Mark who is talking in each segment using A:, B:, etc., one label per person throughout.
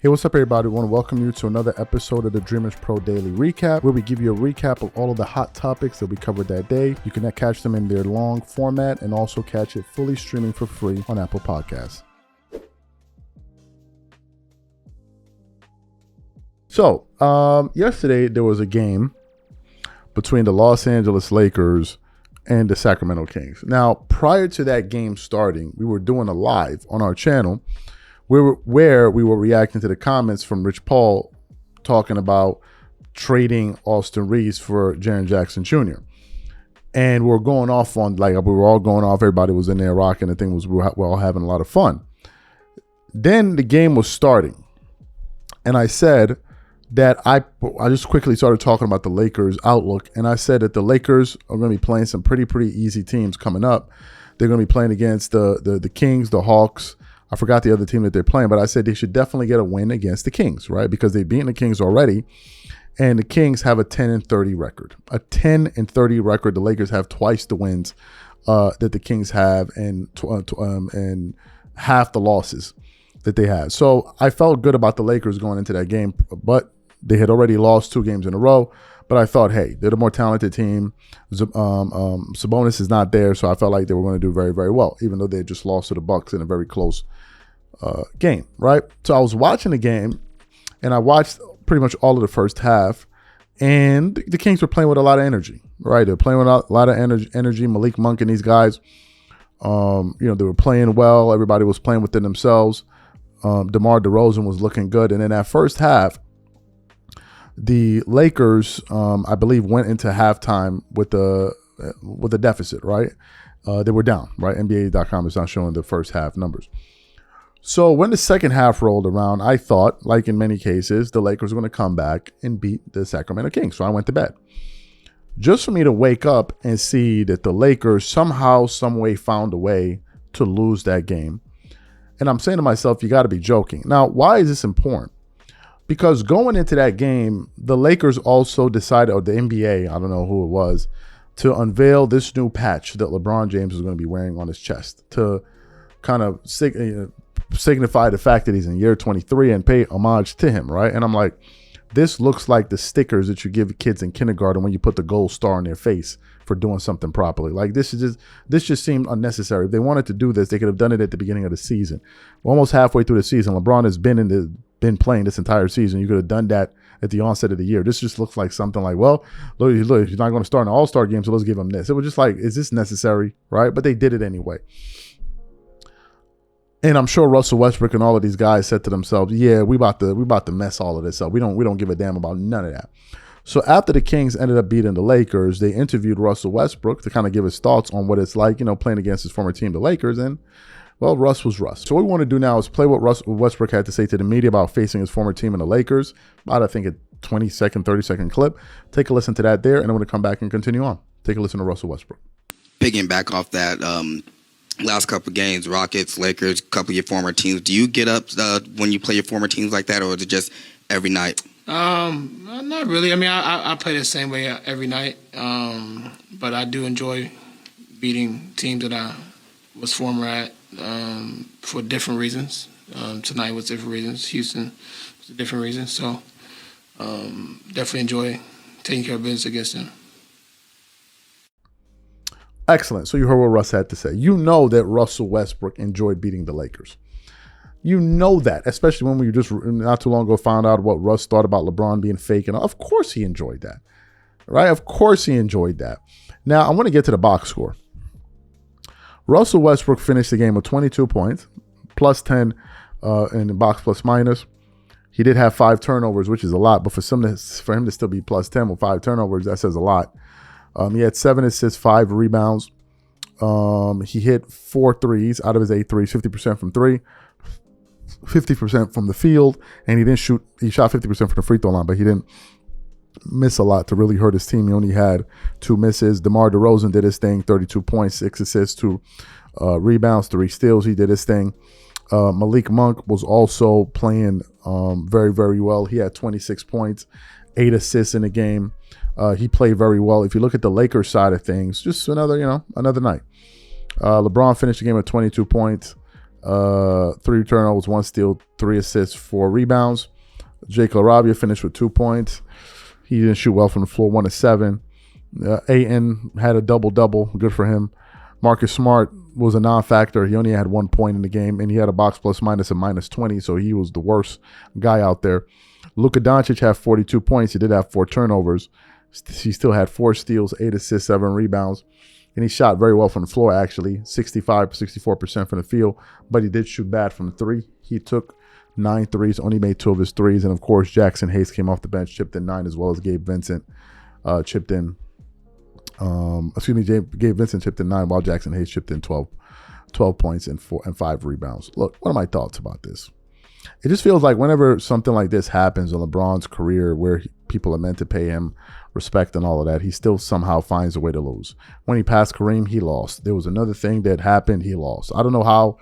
A: Hey, what's up, everybody? I want to welcome you to another episode of the Dreamers Pro Daily Recap, where we give you a recap of all of the hot topics that we covered that day. You can catch them in their long format and also catch it fully streaming for free on Apple Podcasts. So, yesterday there was a game between the Los Angeles Lakers and the Sacramento Kings. Now, prior to that game starting, we were doing a live on our channel where we were reacting to the comments from Rich Paul talking about trading Austin Reeves for Jaren Jackson Jr. And we're going off on, like, we were all going off. Everybody was in there rocking. The thing was, we were all having a lot of fun. Then the game was starting. And I said that I just quickly started talking about the Lakers outlook. And I said that the Lakers are going to be playing some pretty easy teams coming up. They're going to be playing against the Kings, the Hawks. I forgot the other team that they're playing, but I said they should definitely get a win against the Kings, right? Because they've beaten the Kings already, and the Kings have a 10-30 record. A 10-30 record. The Lakers have twice the wins that the Kings have, and half the losses that they have. So I felt good about the Lakers going into that game, but they had already lost 2 games in a row. But I thought, hey, they're the more talented team. Sabonis is not there, so I felt like they were going to do very, very well, even though they just lost to the Bucks in a very close game, right? So I was watching the game, and I watched pretty much all of the first half, and the Kings were playing with a lot of energy, right? They're playing with a lot of energy. Malik Monk and these guys, they were playing well. Everybody was playing within themselves. DeMar DeRozan was looking good, and in that first half, the Lakers, I believe, went into halftime with a deficit, right? They were down, right? NBA.com is not showing the first half numbers. So when the second half rolled around, I thought, like in many cases, the Lakers were going to come back and beat the Sacramento Kings. So I went to bed. Just for me to wake up and see that the Lakers somehow, some way found a way to lose that game. And I'm saying to myself, you got to be joking. Now, why is this important? Because going into that game, the Lakers also decided, or the NBA, I don't know who it was, to unveil this new patch that LeBron James is going to be wearing on his chest to kind of signify the fact that he's in year 23 and pay homage to him, right? And I'm like, this looks like the stickers that you give kids in kindergarten when you put the gold star on their face for doing something properly. Like, this just seemed unnecessary. If they wanted to do this, they could have done it at the beginning of the season. We're almost halfway through the season. LeBron has been playing this entire season. You could have done that at the onset of the year. This just looks like something like, well, look, he's not going to start an all-star game, so let's give him this. It was just like, is this necessary, right? But they did it anyway. And I'm sure Russell Westbrook and all of these guys said to themselves, yeah, we about to mess all of this up. We don't give a damn about none of that. So after the Kings ended up beating the Lakers, they interviewed Russell Westbrook to kind of give his thoughts on what it's like, playing against his former team, the Lakers. And well, Russ was Russ. So what we want to do now is play what Russell Westbrook had to say to the media about facing his former team in the Lakers. About, I think, a 20-second, 30-second clip. Take a listen to that there, and I'm going to come back and continue on. Take a listen to Russell Westbrook.
B: Picking back off that last couple of games, Rockets, Lakers, couple of your former teams, do you get up when you play your former teams like that, or is it just every night?
C: Not really. I mean, I play the same way every night, but I do enjoy beating teams that I was former at. For different reasons. Tonight was different reasons. Houston was a different reason. So definitely enjoy taking care of business against them.
A: Excellent. So you heard what Russ had to say. You know that Russell Westbrook enjoyed beating the Lakers. You know that, especially when we just not too long ago found out what Russ thought about LeBron being fake. And of course he enjoyed that, right? Of course he enjoyed that. Now I want to get to the box score. Russell Westbrook finished the game with 22 points, plus 10 in the box plus minus. He did have 5 turnovers, which is a lot, but for him to still be plus 10 with 5 turnovers, that says a lot. He had 7 assists, 5 rebounds. He hit 4 threes out of his 8 threes, 50% from 3, 50% from the field, and he shot 50% from the free throw line, but he didn't miss a lot to really hurt his team. He only had 2 misses. DeMar DeRozan did his thing, 32 points, 6 assists, 2 rebounds, 3 steals. He did his thing. Malik Monk was also playing very, very well. He had 26 points, 8 assists in the game. He played very well. If you look at the Lakers side of things, just another night. LeBron finished the game with 22 points. 3 turnovers, 1 steal, 3 assists, 4 rebounds. Jake LaRavia finished with 2 points. He didn't shoot well from the floor, 1 of 7. Ayton had a double-double. Good for him. Marcus Smart was a non-factor. He only had 1 point in the game, and he had a box plus minus of -20, so he was the worst guy out there. Luka Doncic had 42 points. He did have 4 turnovers. He still had 4 steals, 8 assists, 7 rebounds. And he shot very well from the floor, actually, 64% from the field. But he did shoot bad from 3. He took 9 threes, only made 2 of his threes. And, of course, Jackson Hayes came off the bench, chipped in 9, as well as Gabe Vincent chipped in. Gabe Vincent chipped in 9, while Jackson Hayes chipped in 12 points and 5 rebounds. Look, what are my thoughts about this? It just feels like whenever something like this happens in LeBron's career, where people are meant to pay him respect and all of that, he still somehow finds a way to lose. When he passed Kareem, he lost. There was another thing that happened, he lost. I don't know how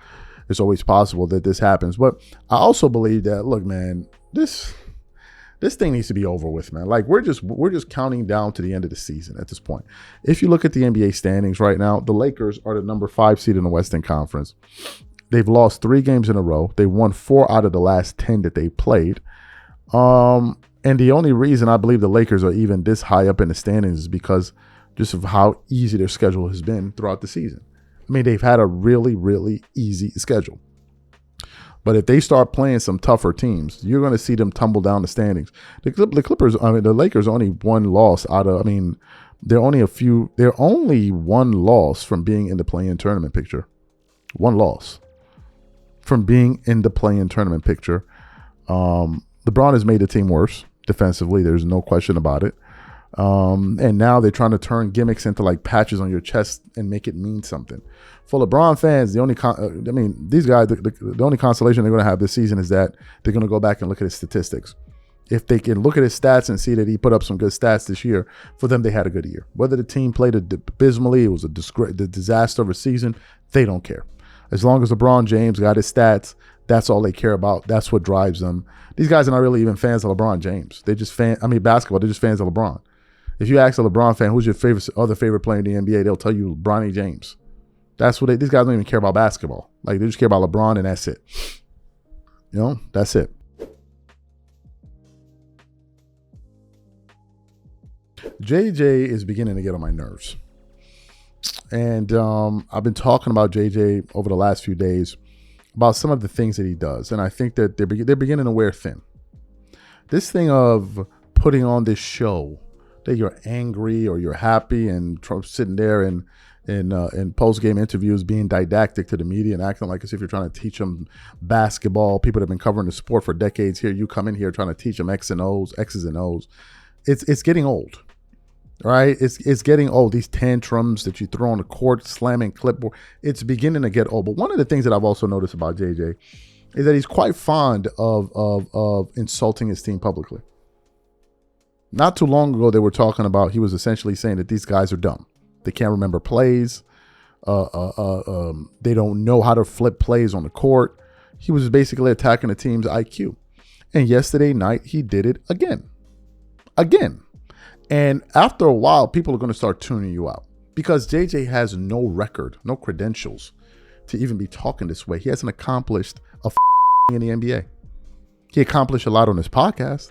A: it's always possible that this happens, but I also believe that, look, man, this thing needs to be over with, man. Like, we're just counting down to the end of the season at this point. If you look at the NBA standings right now, the Lakers are the number 5 seed in the Western Conference. They've lost 3 games in a row. They won 4 out of the last 10 that they played. And the only reason I believe the Lakers are even this high up in the standings is because just of how easy their schedule has been throughout the season. I mean, they've had a really, really easy schedule. But if they start playing some tougher teams, you're going to see them tumble down the standings. The Lakers only 1 loss out of, they're only 1 loss from being in the play-in tournament picture. 1 loss from being in the play-in tournament picture. LeBron has made the team worse defensively. There's no question about it. And now they're trying to turn gimmicks into like patches on your chest and make it mean something. For LeBron fans, the only these guys, the only consolation they're going to have this season is that they're going to go back and look at his statistics. If they can look at his stats and see that he put up some good stats this year, for them, they had a good year. Whether the team played abysmally, it was a disaster of a season, they don't care. As long as LeBron James got his stats, that's all they care about. That's what drives them. These guys are not really even fans of LeBron James. They're just basketball, they're just fans of LeBron. If you ask a LeBron fan, who's your favorite player in the NBA, they'll tell you Bronny James. That's what these guys don't even care about basketball. Like, they just care about LeBron, and that's it. That's it. JJ is beginning to get on my nerves. And I've been talking about JJ over the last few days about some of the things that he does. And I think that they're beginning to wear thin. This thing of putting on this show that you're angry or you're happy and sitting there in post-game interviews being didactic to the media and acting like as if you're trying to teach them basketball. People that have been covering the sport for decades here, you come in here trying to teach them X's and O's. It's getting old. Right? It's getting old. These tantrums that you throw on the court, slamming clipboard, it's beginning to get old. But one of the things that I've also noticed about JJ is that he's quite fond of insulting his team publicly. Not too long ago, they were talking about, he was essentially saying that these guys are dumb. They can't remember plays. They don't know how to flip plays on the court. He was basically attacking the team's IQ. And yesterday night, he did it again. And after a while, people are going to start tuning you out because JJ has no record, no credentials to even be talking this way. He hasn't accomplished a in the NBA. He accomplished a lot on his podcast.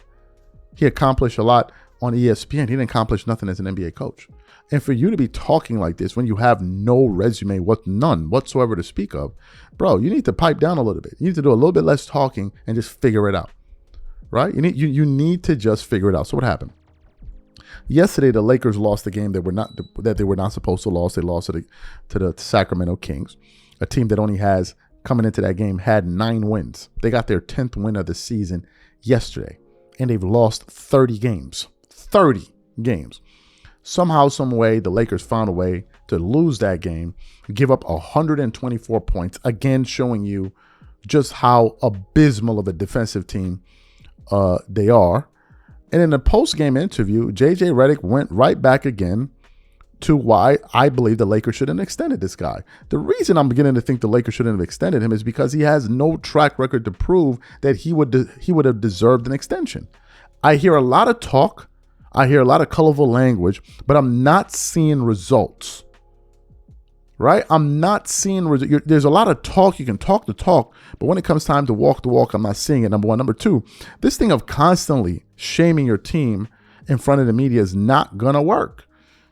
A: He accomplished a lot on ESPN. He didn't accomplish nothing as an NBA coach. And for you to be talking like this when you have no resume, none whatsoever to speak of, bro, you need to pipe down a little bit. You need to do a little bit less talking and just figure it out, right? You need to just figure it out. So what happened? Yesterday, the Lakers lost the game that they were not supposed to lose. They lost to the Sacramento Kings, a team that only has, coming into that game, had 9 wins. They got their 10th win of the season yesterday, and they've lost 30 games. 30 games. Somehow, some way, the Lakers found a way to lose that game, give up 124 points, again showing you just how abysmal of a defensive team they are. And in the post-game interview, JJ Redick went right back again to why I believe the Lakers shouldn't have extended this guy. The reason I'm beginning to think the Lakers shouldn't have extended him is because he has no track record to prove that he would have deserved an extension. I hear a lot of talk. I hear a lot of colorful language, but I'm not seeing results. right? I'm not seeing, there's a lot of talk. You can talk the talk, but when it comes time to walk the walk, I'm not seeing it, number one. Number two, this thing of constantly shaming your team in front of the media is not going to work.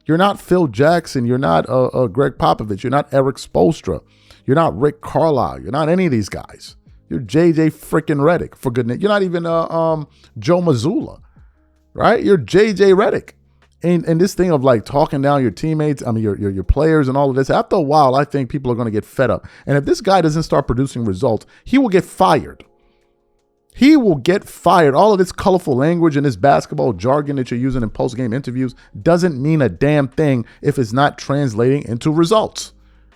A: You're not Phil Jackson. You're not Greg Popovich. You're not Eric Spoelstra. You're not Rick Carlisle. You're not any of these guys. You're JJ freaking Redick, for goodness. You're not even Joe Mazzulla, right? You're JJ Redick. And this thing of like talking down your teammates, I mean, your players and all of this, after a while, I think people are going to get fed up. And if this guy doesn't start producing results, he will get fired. He will get fired. All of this colorful language and this basketball jargon that you're using in post-game interviews doesn't mean a damn thing if it's not translating into results.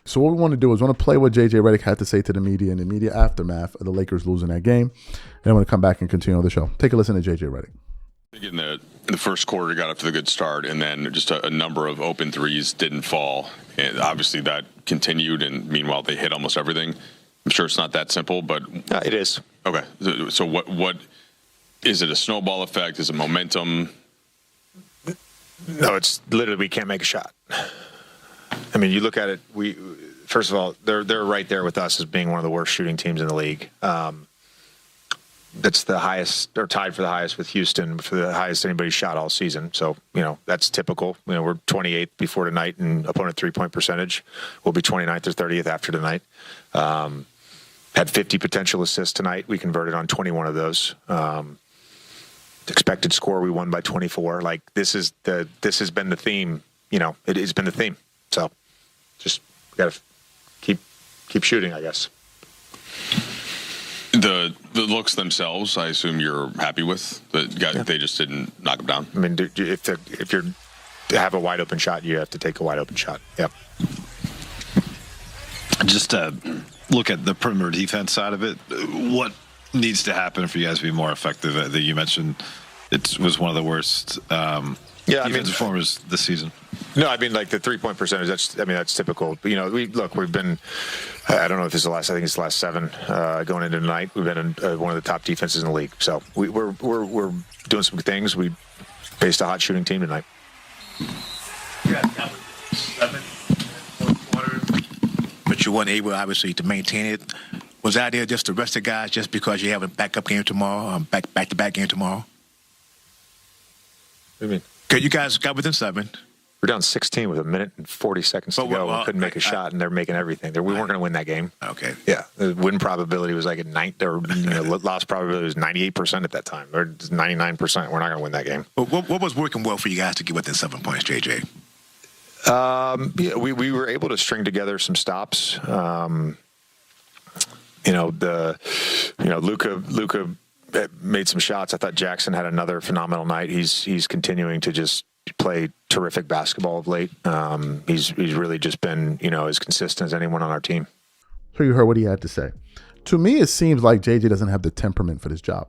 A: So what we want to do is we want to play what JJ Redick had to say to the media in the media aftermath of the Lakers losing that game. And I'm going to come back and continue on the show. Take a listen to JJ Redick.
D: In the first quarter, got off to a good start, and then just a number of open threes didn't fall. And obviously that continued, and meanwhile they hit almost everything. I'm sure it's not that simple, but
E: it is.
D: Okay. So what is it? A snowball effect? Is it momentum?
E: No, it's literally we can't make a shot. I mean, you look at it. First of all, they're right there with us as being one of the worst shooting teams in the league. That's the highest, or tied for the highest with Houston, for the highest anybody's shot all season. So, that's typical. We're 28th before tonight in opponent 3-point percentage. We'll be 29th or 30th after tonight. Had 50 potential assists tonight. We converted on 21 of those. Expected score, we won by 24. Like, this has been the theme. It has been the theme. So, just got to keep shooting, I guess.
D: The looks themselves, I assume you're happy with. They just didn't knock them down.
E: I mean, if you're to have a wide open shot, you have to take a wide open shot. Yep.
F: Just look at the perimeter defense side of it. What needs to happen for you guys to be more effective? That you mentioned it was one of the worst defensive performers this season.
E: No, I mean, like the 3-point percentage. That's typical. We've been. I don't know if this is the last. I think it's the last 7 going into tonight. We've been in one of the top defenses in the league. So we're doing some good things. We faced a hot shooting team tonight.
G: But you weren't able, obviously, to maintain it. Was that there just to rest the guys just because you have a backup game tomorrow, back-to-back game tomorrow?
E: What do you mean?
G: Because you guys got within 7.
E: We're down 16 with a minute and 40 seconds to go. We couldn't make a shot, and they're making everything. We weren't going to win that game.
G: Okay.
E: Yeah. The win probability was like loss probability was 98% at that time. Or 99%. We're not going to win that game.
G: But what was working well for you guys to get within 7 points, JJ?
E: We were able to string together some stops. Luka made some shots. I thought Jackson had another phenomenal night. He's continuing to just play terrific basketball of late. He's really just been, as consistent as anyone on our team.
A: So you heard what he had to say. To me, it seems like JJ doesn't have the temperament for this job.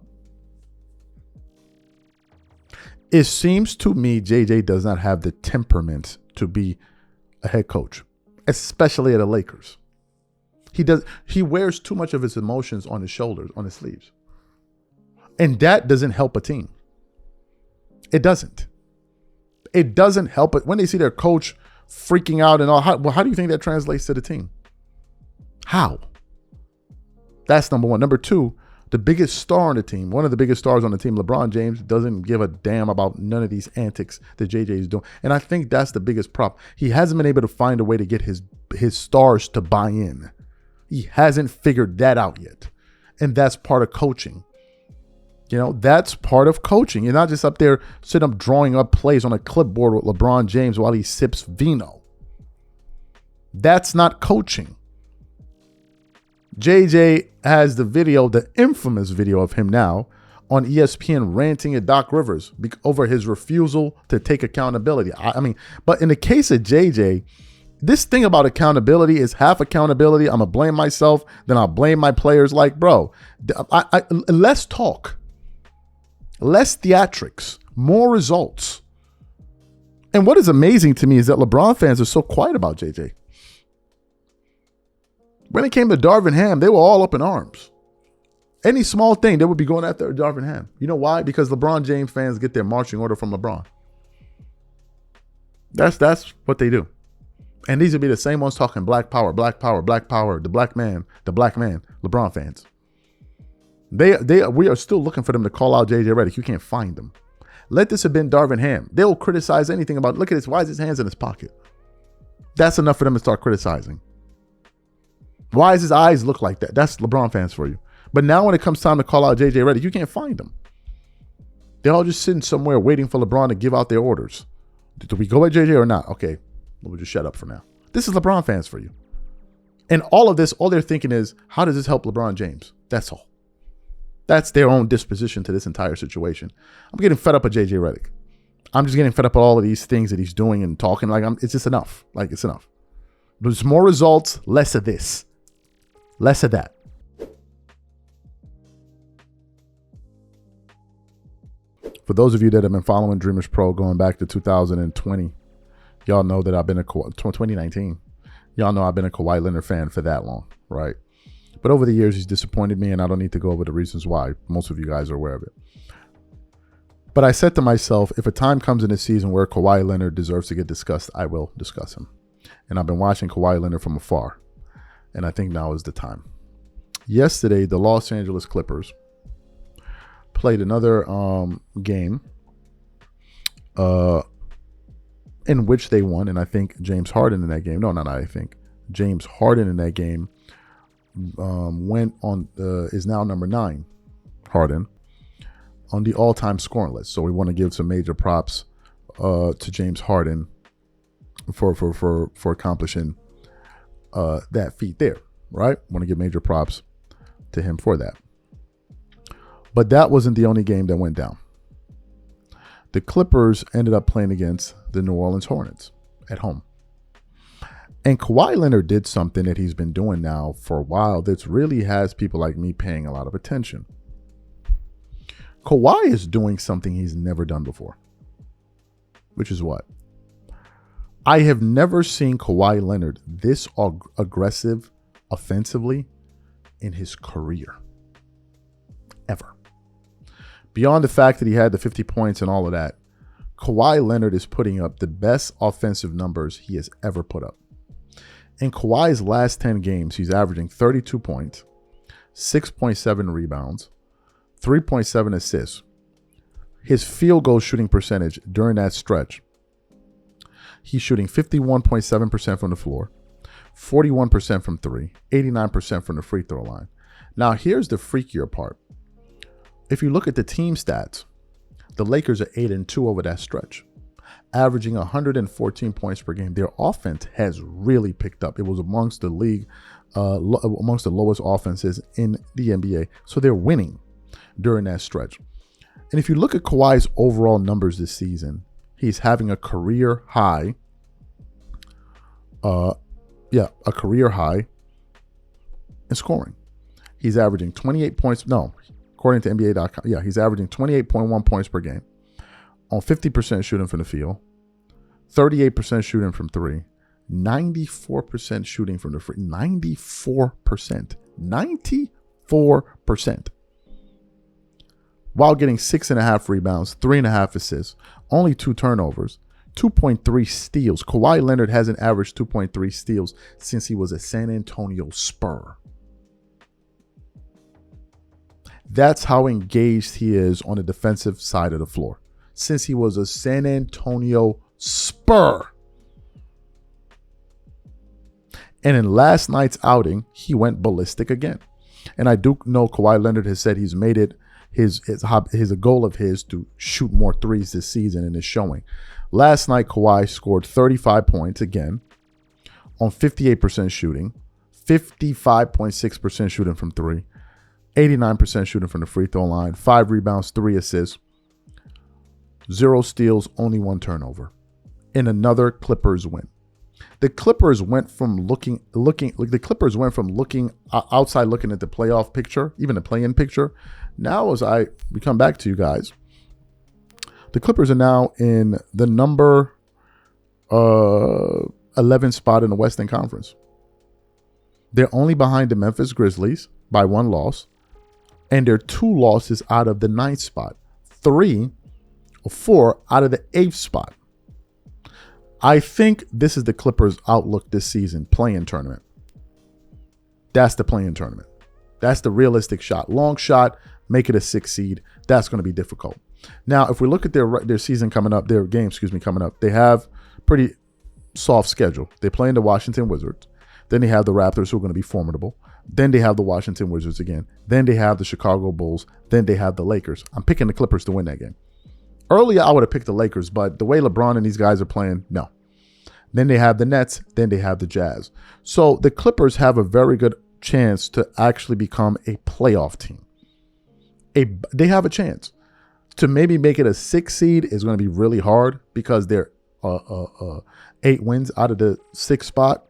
A: It seems to me JJ does not have the temperament to be a head coach, especially at the Lakers. He wears too much of his emotions on his shoulders, on his sleeves. And that doesn't help a team. It doesn't. It doesn't help it when they see their coach freaking out and all. How do you think that translates to the team? How? That's number one. Number two, the biggest star on the team, one of the biggest stars on the team, LeBron James, doesn't give a damn about none of these antics that JJ is doing. And I think that's the biggest problem. He hasn't been able to find a way to get his stars to buy in. He hasn't figured that out yet. And that's part of coaching. That's part of coaching. You're not just up there sitting up drawing up plays on a clipboard with LeBron James while he sips vino. That's not coaching. JJ has the infamous video of him now on ESPN ranting at Doc Rivers over his refusal to take accountability. But in the case of JJ, this thing about accountability is half accountability. I'm going to blame myself, then I'll blame my players. Like, bro, less talk. Less theatrics, more results. And what is amazing to me is that LeBron fans are so quiet about JJ. When it came to Darvin Ham, they were all up in arms. Any small thing, they would be going after Darvin Ham. You know why? Because LeBron James fans get their marching order from LeBron. That's what they do. And these would be the same ones talking black power, black power, black power, the black man, LeBron fans. We are still looking for them to call out JJ Redick. You can't find them. Let this have been Darvin Ham. They'll criticize anything about, look at this, why is his hands in his pocket? That's enough for them to start criticizing. Why does his eyes look like that? That's LeBron fans for you. But now when it comes time to call out JJ Redick, you can't find them. They're all just sitting somewhere waiting for LeBron to give out their orders. Do we go at JJ or not? Okay, we'll just shut up for now. This is LeBron fans for you. And all of this, all they're thinking is, how does this help LeBron James? That's all. That's their own disposition to this entire situation. I'm getting fed up with JJ Redick. I'm just getting fed up with all of these things that he's doing and talking. Like, it's just enough. Like, it's enough. There's more results, less of this. Less of that. For those of you that have been following Dreamers Pro going back to 2020, y'all know that I've been 2019. Y'all know I've been a Kawhi Leonard fan for that long, right? But over the years, he's disappointed me, and I don't need to go over the reasons why. Most of you guys are aware of it. But I said to myself, if a time comes in this season where Kawhi Leonard deserves to get discussed, I will discuss him. And I've been watching Kawhi Leonard from afar, and I think now is the time. Yesterday, the Los Angeles Clippers played another game in which they won, and I think James Harden in that game. No, not I think. James Harden in that game went on is now number 9, Harden, on the all-time scoring list. So we want to give some major props to James Harden for accomplishing that feat there, right? Want to give major props to him for that. But that wasn't the only game that went down. The Clippers ended up playing against the New Orleans Hornets at home. And Kawhi Leonard did something that he's been doing now for a while that really has people like me paying a lot of attention. Kawhi is doing something he's never done before. Which is what? I have never seen Kawhi Leonard this aggressive offensively in his career. Ever. Beyond the fact that he had the 50 points and all of that, Kawhi Leonard is putting up the best offensive numbers he has ever put up. In Kawhi's last 10 games, he's averaging 32 points, 6.7 rebounds, 3.7 assists. His field goal shooting percentage during that stretch, he's shooting 51.7% from the floor, 41% from 3, 89% from the free throw line. Now, here's the freakier part. If you look at the team stats, the Lakers are 8-2 over that stretch, averaging 114 points per game. Their offense has really picked up. It was amongst the league, amongst the lowest offenses in the NBA. So they're winning during that stretch. And if you look at Kawhi's overall numbers this season, he's having a career high. A career high in scoring. He's averaging 28 points. No, according to NBA.com. Yeah, he's averaging 28.1 points per game on 50% shooting from the field, 38% shooting from 3, 94% shooting from the free. 94%. 94%. While getting 6.5 rebounds, 3.5 assists, only 2 turnovers, 2.3 steals. Kawhi Leonard hasn't averaged 2.3 steals since he was a San Antonio Spur. That's how engaged he is on the defensive side of the floor since he was a San Antonio Spur. And in last night's outing, he went ballistic again. And I do know Kawhi Leonard has said he's made it his a goal of his to shoot more threes this season, and is showing. Last night, Kawhi scored 35 points again on 58% shooting, 55.6% shooting from 3, 89% shooting from the free throw line, 5 rebounds, 3 assists, 0 steals, only 1 turnover in another Clippers win. The Clippers went from looking outside looking at the playoff picture, even the play-in picture. Now, as we come back to you guys, the Clippers are now in the number 11 spot in the Western Conference. They're only behind the Memphis Grizzlies by 1 loss, and they're 2 losses out of the 9th spot, 3 or 4 out of the 8th spot. I think this is the Clippers' outlook this season, play-in tournament. That's the play-in tournament. That's the realistic shot. Long shot, make it a 6 seed. That's going to be difficult. Now, if we look at their season coming up, their game, coming up, they have pretty soft schedule. They play in the Washington Wizards. Then they have the Raptors, who are going to be formidable. Then they have the Washington Wizards again. Then they have the Chicago Bulls. Then they have the Lakers. I'm picking the Clippers to win that game. Earlier, I would have picked the Lakers, but the way LeBron and these guys are playing, no. Then they have the Nets. Then they have the Jazz. So the Clippers have a very good chance to actually become a playoff team. They have a chance. To maybe make it a 6 seed is going to be really hard because they're 8 wins out of the 6th spot.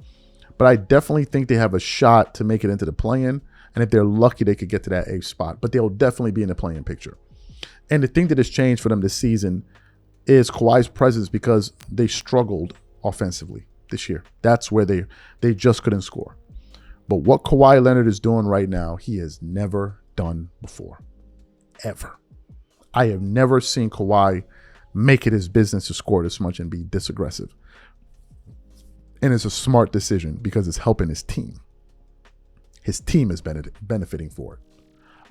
A: But I definitely think they have a shot to make it into the play-in. And if they're lucky, they could get to that 8th spot. But they'll definitely be in the play-in picture. And the thing that has changed for them this season is Kawhi's presence, because they struggled offensively this year. That's where they just couldn't score. But what Kawhi Leonard is doing right now, he has never done before. Ever. I have never seen Kawhi make it his business to score this much and be this aggressive. And it's a smart decision because it's helping his team. His team is benefiting for it.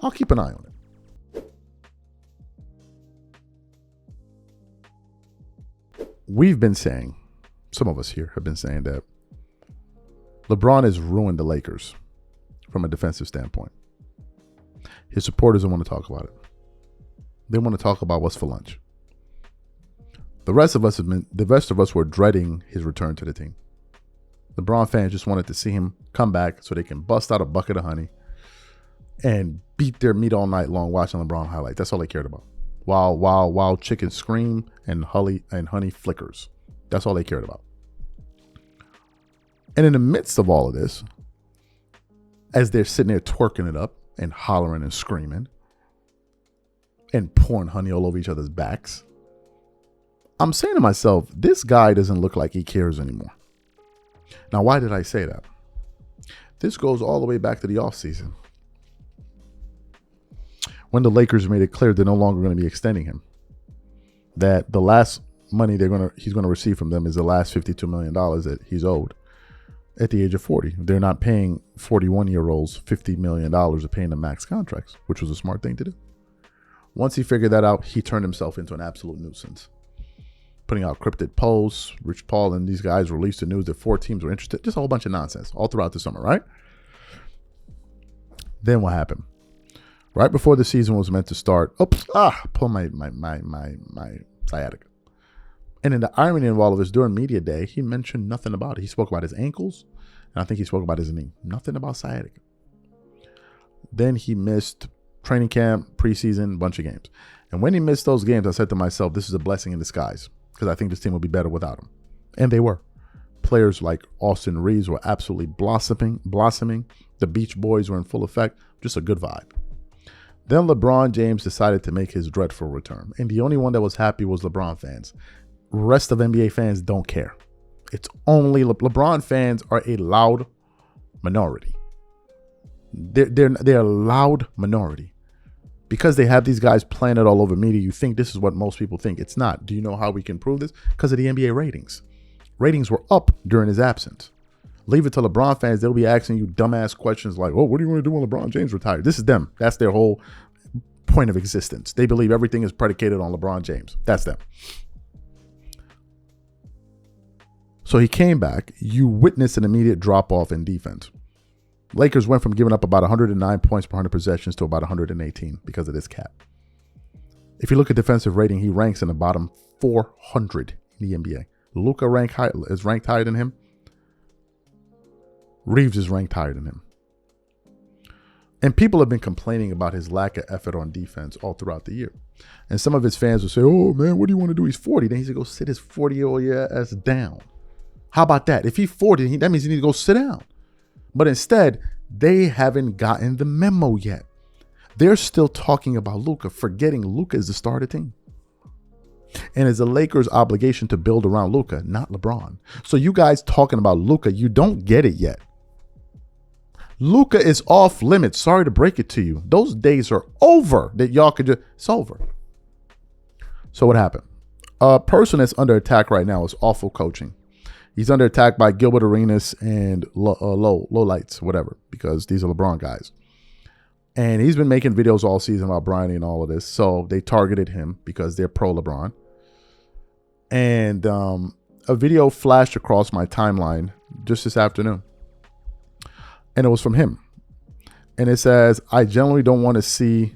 A: I'll keep an eye on it. We've been saying, some of us here have been saying that LeBron has ruined the Lakers from a defensive standpoint. His supporters don't want to talk about it. They want to talk about what's for lunch. The rest of us were dreading his return to the team. LeBron fans just wanted to see him come back so they can bust out a bucket of honey and beat their meat all night long watching LeBron highlights. That's all they cared about. While chickens scream and honey flickers. That's all they cared about. And in the midst of all of this, as they're sitting there twerking it up and hollering and screaming and pouring honey all over each other's backs, I'm saying to myself, this guy doesn't look like he cares anymore. Now, why did I say that? This goes all the way back to the offseason, when the Lakers made it clear they're no longer going to be extending him. That the last money he's going to receive from them is the last $52 million that he's owed at the age of 40. They're not paying 41-year-olds $50 million of paying them max contracts, which was a smart thing to do. Once he figured that out, he turned himself into an absolute nuisance. Putting out cryptid posts. Rich Paul and these guys released the news that 4 teams were interested. Just a whole bunch of nonsense all throughout the summer, right? Then what happened? Right before the season was meant to start, pull my sciatica. And in the irony of all of this, during media day, he mentioned nothing about it. He spoke about his ankles, and I think he spoke about his knee. Nothing about sciatica. Then he missed training camp, preseason, bunch of games. And when he missed those games, I said to myself, this is a blessing in disguise, because I think this team will be better without him. And they were. Players like Austin Reeves were absolutely blossoming. The Beach Boys were in full effect. Just a good vibe. Then LeBron James decided to make his dreadful return. And the only one that was happy was LeBron fans. Rest of NBA fans don't care. It's only LeBron fans are a loud minority. They're a loud minority. Because they have these guys playing it all over media, you think this is what most people think. It's not. Do you know how we can prove this? Because of the NBA ratings. Ratings were up during his absence. Leave it to LeBron fans. They'll be asking you dumbass questions like, oh, what do you want to do when LeBron James retires? This is them. That's their whole point of existence. They believe everything is predicated on LeBron James. That's them. So he came back. You witnessed an immediate drop-off in defense. Lakers went from giving up about 109 points per 100 possessions to about 118 because of this cap. If you look at defensive rating, he ranks in the bottom 400 in the NBA. Luka is ranked higher than him. Reeves is ranked higher than him. And people have been complaining about his lack of effort on defense all throughout the year. And some of his fans will say, oh, man, what do you want to do? He's 40. Then he's going to go sit his 40-year-old ass down. How about that? If he's 40, that means he needs to go sit down. But instead, they haven't gotten the memo yet. They're still talking about Luka, forgetting Luka is the star of the team. And it's the Lakers' obligation to build around Luka, not LeBron. So you guys talking about Luka, you don't get it yet. Luka is off limits. Sorry to break it to you. Those days are over that y'all could just, it's over. So what happened? A person that's under attack right now is awful coaching. He's under attack by Gilbert Arenas and low lights, whatever, because these are LeBron guys. And he's been making videos all season about Bronny and all of this. So they targeted him because they're pro LeBron. And a video flashed across my timeline just this afternoon. And it was from him. And it says, I generally don't want to see,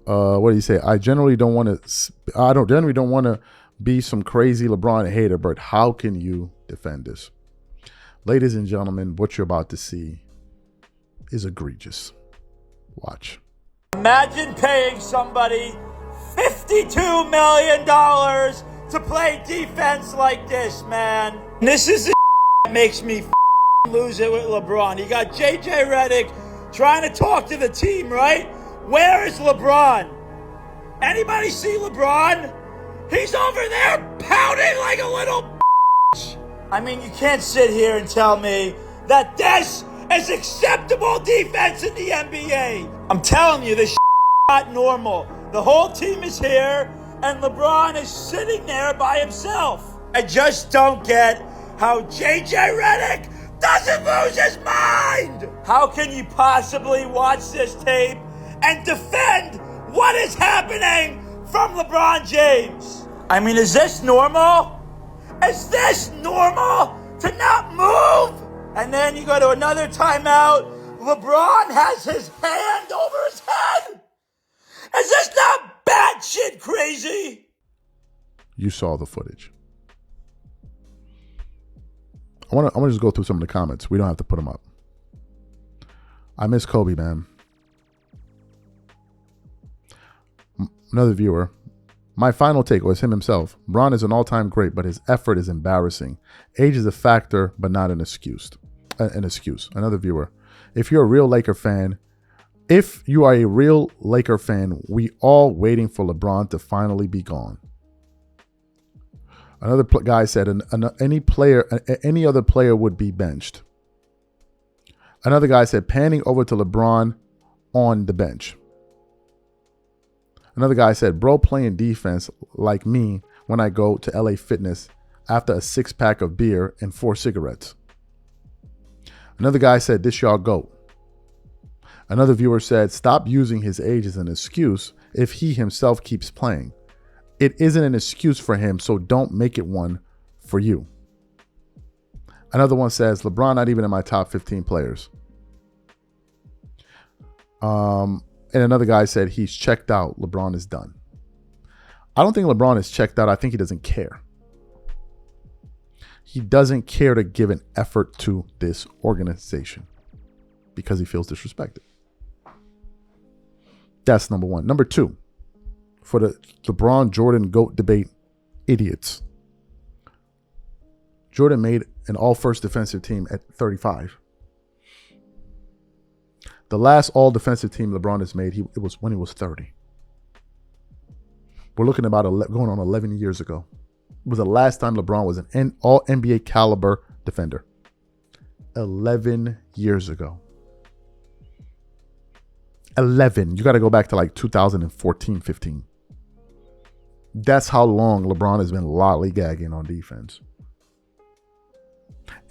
A: what do you say? I generally don't want to be some crazy LeBron hater, but how can you defend this? Ladies and gentlemen, what you're about to see is egregious. Watch.
H: Imagine paying somebody $52 million to play defense like this, man. This is the that makes me lose it with LeBron. You got JJ Redick trying to talk to the team, right? Where is LeBron? Anybody see LeBron? He's over there pouting like a little I mean, you can't sit here and tell me that this is acceptable defense in the NBA. I'm telling you, this not normal. The whole team is here, and LeBron is sitting there by himself. I just don't get how JJ Redick doesn't lose his mind. How can you possibly watch this tape and defend what is happening from LeBron James? I mean, is this normal? Is this normal to not move? And then you go to another timeout. LeBron has his hand over his head. Is this not batshit crazy?
A: You saw the footage. I want to just go through some of the comments. We don't have to put them up. I miss Kobe, man. Another viewer. My final take was him himself. Bron is an all-time great, but his effort is embarrassing. Age is a factor, but not an excuse. Another viewer. If you are a real Laker fan, we all waiting for LeBron to finally be gone. Another guy said any other player would be benched. Another guy said panning over to LeBron on the bench. Another guy said, bro playing defense like me when I go to LA Fitness after a 6-pack of beer and 4 cigarettes. Another guy said, this y'all GOAT. Another viewer said, stop using his age as an excuse if he himself keeps playing. It isn't an excuse for him, so don't make it one for you. Another one says, LeBron not even in my top 15 players. And another guy said he's checked out. LeBron is done. I don't think LeBron is checked out. I think he doesn't care. He doesn't care to give an effort to this organization because he feels disrespected. That's number one. Number two, for the LeBron Jordan GOAT debate idiots. Jordan made an all-first defensive team at 35. The last all-defensive team LeBron has made, it was when he was 30. We're looking about going on 11 years ago. It was the last time LeBron was an all-NBA caliber defender. 11 years ago. 11. You got to go back to like 2014, 15. That's how long LeBron has been lollygagging on defense.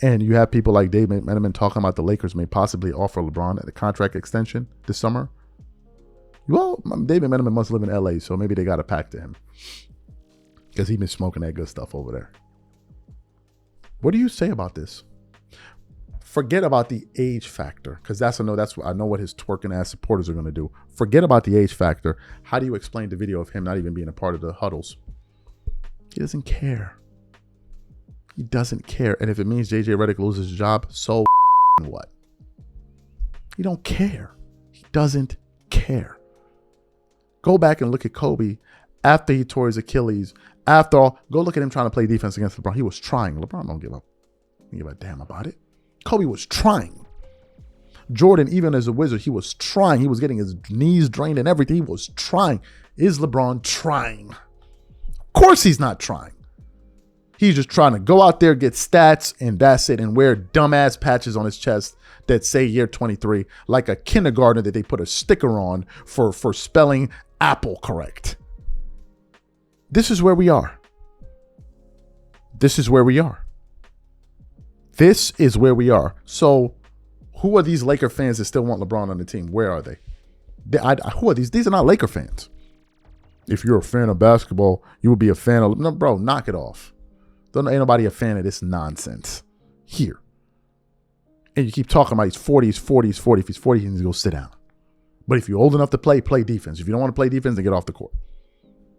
A: And you have people like David McMenamin talking about the Lakers may possibly offer LeBron a contract extension this summer. Well, David McMenamin must live in LA, so maybe they got a pack to him. Because he's been smoking that good stuff over there. What do you say about this? Forget about the age factor, because I know what his twerking ass supporters are going to do. Forget about the age factor. How do you explain the video of him not even being a part of the huddles? He doesn't care. He doesn't care. And if it means JJ Redick loses his job, so what? He don't care. He doesn't care. Go back and look at Kobe after he tore his Achilles. After all, go look at him trying to play defense against LeBron. He was trying. LeBron don't give up. He give a damn about it. Kobe was trying. Jordan, even as a Wizard, he was trying. He was getting his knees drained and everything. He was trying. Is LeBron trying? Of course he's not trying. He's just trying to go out there, get stats, and that's it, and wear dumbass patches on his chest that say year 23, like a kindergartner that they put a sticker on for spelling apple correct. This is where we are. this is where we are. This is where we are. So who are these Laker fans that still want LeBron on the team? Where are they? Who are these? These are not Laker fans. If you're a fan of basketball, you would be a fan of... No, bro, knock it off. Ain't nobody a fan of this nonsense here. And you keep talking about he's 40, he's 40, he's 40. If he's 40, he needs to go sit down. But if you're old enough to play defense. If you don't want to play defense, then get off the court.